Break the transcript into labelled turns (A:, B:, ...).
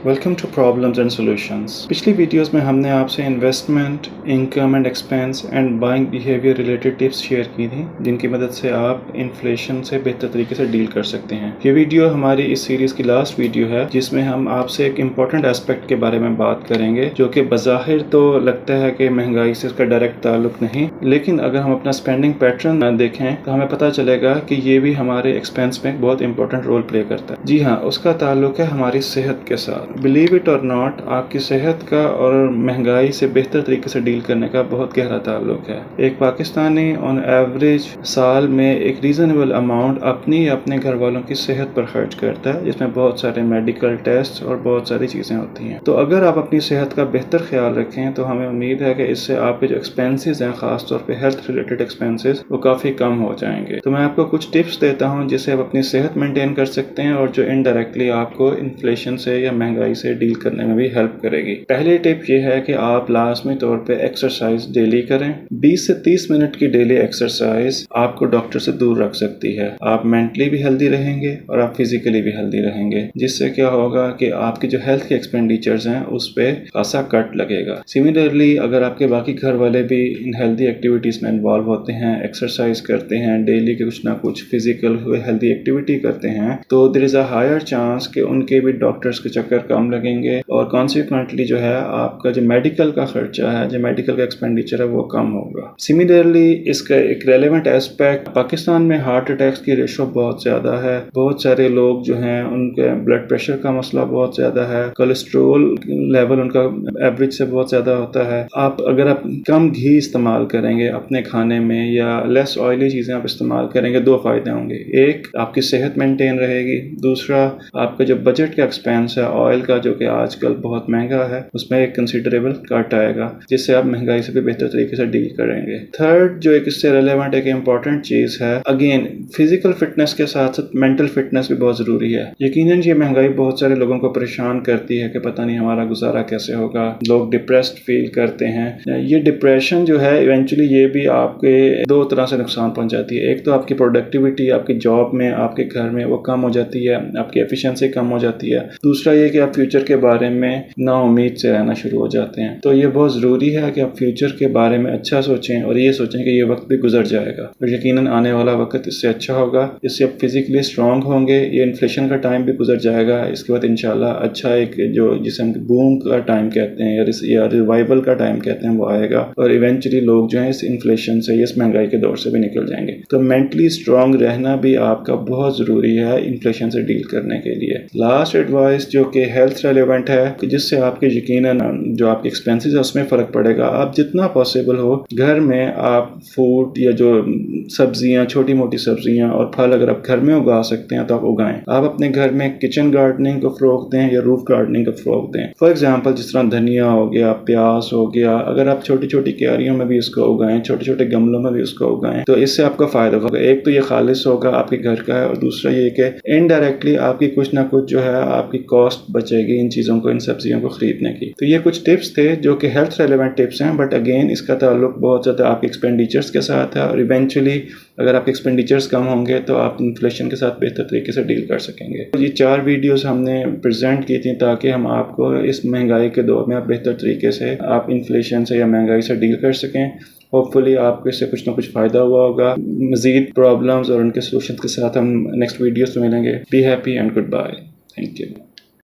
A: Welcome to problems and solutions. पिछली videos में हमने आपसे investment, income and expense and buying behaviour related tips share की थी, जिनकी मदद से आप इन्फ्लेशन से बेहतर तरीके से डील कर सकते हैं। ये वीडियो हमारी इस सीरीज की लास्ट वीडियो है, जिसमें हम आपसे एक इम्पॉर्टेंट एस्पेक्ट के बारे में बात करेंगे, जो कि बज़ाहिर तो लगता है कि महंगाई से इसका डायरेक्ट ताल्लुक नहीं, लेकिन अगर हम अपना स्पेंडिंग पैटर्न देखें तो हमें पता चलेगा कि ये भी हमारे एक्सपेंस में एक बहुत इंपॉर्टेंट रोल प्ले करता है। जी हाँ, उसका ताल्लुक है हमारी सेहत के साथ। बिलीव इट और नॉट, आपकी सेहत का और महंगाई से बेहतर तरीके से डील करने का बहुत गहरा ताल्लुक है। एक पाकिस्तानी ऑन एवरेज साल में एक रीजनेबल अमाउंट अपनी या अपने घर वालों की सेहत पर खर्च करता है, जिसमें बहुत सारे मेडिकल टेस्ट और बहुत सारी चीज़ें होती हैं। तो अगर आप अपनी सेहत का बेहतर ख्याल रखें तो हमें उम्मीद है कि इससे आपके जो एक्सपेंसेस हैं, खासतौर पर हेल्थ रिलेटेड एक्सपेंसेस, वो काफ़ी कम हो जाएंगे। तो मैं आपको कुछ टिप्स देता हूँ जिससे आप अपनी सेहत मेंटेन कर सकते हैं और जो इनडायरेक्टली आपको इन्फ्लेशन से या महंगाई से डील करने में भी हेल्प करेगी। पहली टिप ये है कि आप लाजमी तौर पे एक्सरसाइज डेली करें। 20 से 30 मिनट की डेली एक्सरसाइज आपको डॉक्टर से दूर रख सकती है। आप मेंटली भी हेल्दी रहेंगे और आप फिजिकली भी हेल्दी रहेंगे, जिससे क्या होगा कि आपकी जो हेल्थ के एक्सपेंडिचर्स हैं उस पर खासा कट लगेगा। सिमिलरली अगर आपके बाकी घर वाले भी इन हेल्दी एक्टिविटीज में इन्वॉल्व होते हैं, एक्सरसाइज करते हैं, डेली के कुछ ना कुछ फिजिकल हेल्दी एक्टिविटी करते हैं, तो there is a higher chance कि उनके भी डॉक्टर्स के चक्कर कम लगेंगे और कॉन्सिक्वेंटली जो है आपका जो मेडिकल का खर्चा है, जो मेडिकल का एक्सपेंडिचर है, वो कम होगा। सिमिलरली इसका एक रेलेवेंट एस्पेक्ट, पाकिस्तान में हार्ट अटैक्स की रेशो बहुत ज़्यादा है। बहुत सारे लोग जो हैं उनके ब्लड प्रेशर का मसला बहुत ज़्यादा है, कोलेस्ट्रोल लेवल उनका एवरेज से बहुत ज़्यादा होता है। अगर आप कम घी इस्तेमाल करेंगे अपने खाने में या लेस ऑयली चीज़ें आप इस्तेमाल करेंगे, दो फायदे होंगे। एक, आपकी सेहत मेंटेन रहेगी। दूसरा, आपका जो बजट का एक्सपेंस है ऑयल का, जो कि आजकल बहुत महंगा है, उसमें एक कंसिडरेबल कट आएगा, जिससे आप महंगाई से भी बेहतर तरीके से डील करेंगे। थर्ड, जो एक इससे रेलेवेंट एक इम्पॉर्टेंट चीज़ है, अगेन फिजिकल फिटनेस के साथ साथ मेंटल फिटनेस भी बहुत ज़रूरी है। यकीनन ये महंगाई बहुत सारे लोगों को परेशान करती है कि पता नहीं हमारा गुजारा कैसे होगा। लोग डिप्रेस्ड फील करते हैं। ये डिप्रेशन जो है इवेंचुअली ये भी आपके दो तरह से नुकसान पहुंचाती है। एक तो आपकी प्रोडक्टिविटी आपकी जॉब में, आपके घर में, वो कम हो जाती है, आपकी एफिशिएंसी कम हो जाती है। दूसरा ये कि आप फ्यूचर के बारे में ना उम्मीद से रहना शुरू हो जाते हैं। तो ये बहुत ज़रूरी है कि आप फ्यूचर के बारे में अच्छा सोचें और ये सोचें कि ये वक्त भी गुजर जाएगा और यकीनन आने वाला वक्त इससे अच्छा होगा। इससे आप फिजिकली स्ट्रांग होंगे। ये इन्फ्लेशन का टाइम भी गुजर जाएगा। इसके बाद इंशाल्लाह अच्छा एक जो जिसे हम बूम का टाइम कहते हैं या रिवाइवल का टाइम कहते हैं, वो आएगा और इवेंचुअली लोग जो है इस इन्फ्लेशन से, इस महंगाई के दौर से भी निकल जाएंगे। तो मेंटली स्ट्रांग रहना भी आपका बहुत ज़रूरी है इन्फ्लेशन से डील करने के लिए। लास्ट एडवाइस जो कि हेल्थ रेलेवेंट है, कि जिससे आपके यकीनन जो आपके एक्सपेंसेस है उसमें फ़र्क पड़ेगा। आप जितना पॉसिबल हो घर में आप फूड या जो सब्जियां, छोटी मोटी सब्जियां और फल अगर आप घर में उगा सकते हैं तो आप उगाएं। आप अपने घर में किचन गार्डनिंग को फ़रोग़ दें या रूफ गार्डनिंग को फ़रोग़ दें। फॉर एग्जांपल जिस तरह धनिया हो गया, प्याज हो गया, अगर आप छोटी छोटी क्यारियों में भी इसको उगाएं, छोटे छोटे गमलों में भी उसको उगाएं, तो इससे आपका फ़ायदा होगा। एक तो ये खालिश होगा, आपके घर का है, और दूसरा ये कि इनडायरेक्टली आपकी कुछ ना कुछ जो है आपकी कॉस्ट बचेगी इन चीज़ों को, इन सब्जियों को ख़रीदने की। तो ये कुछ टिप्स थे जो कि हेल्थ रेलेवेंट टिप्स हैं, बट अगेन इसका ताल्लुक बहुत ज़्यादा आपके एक्सपेंडिचर्स के साथ है और इवेंचुअली अगर आपके एक्सपेंडिचर्स कम होंगे तो आप इन्फ्लेशन के साथ बेहतर तरीके से डील कर सकेंगे। तो ये 4 वीडियोस हमने प्रेजेंट की थी ताकि हम आपको इस महंगाई के दौर में आप बेहतर तरीके से आप इन्फ्लेशन से या महंगाई से डील कर सकें। होपफुली आपको इससे कुछ ना कुछ फ़ायदा हुआ होगा। मज़ीद प्रॉब्लम्स और उनके सोल्यूशन के साथ हम नेक्स्ट वीडियोस में मिलेंगे। Be happy and goodbye. Thank you.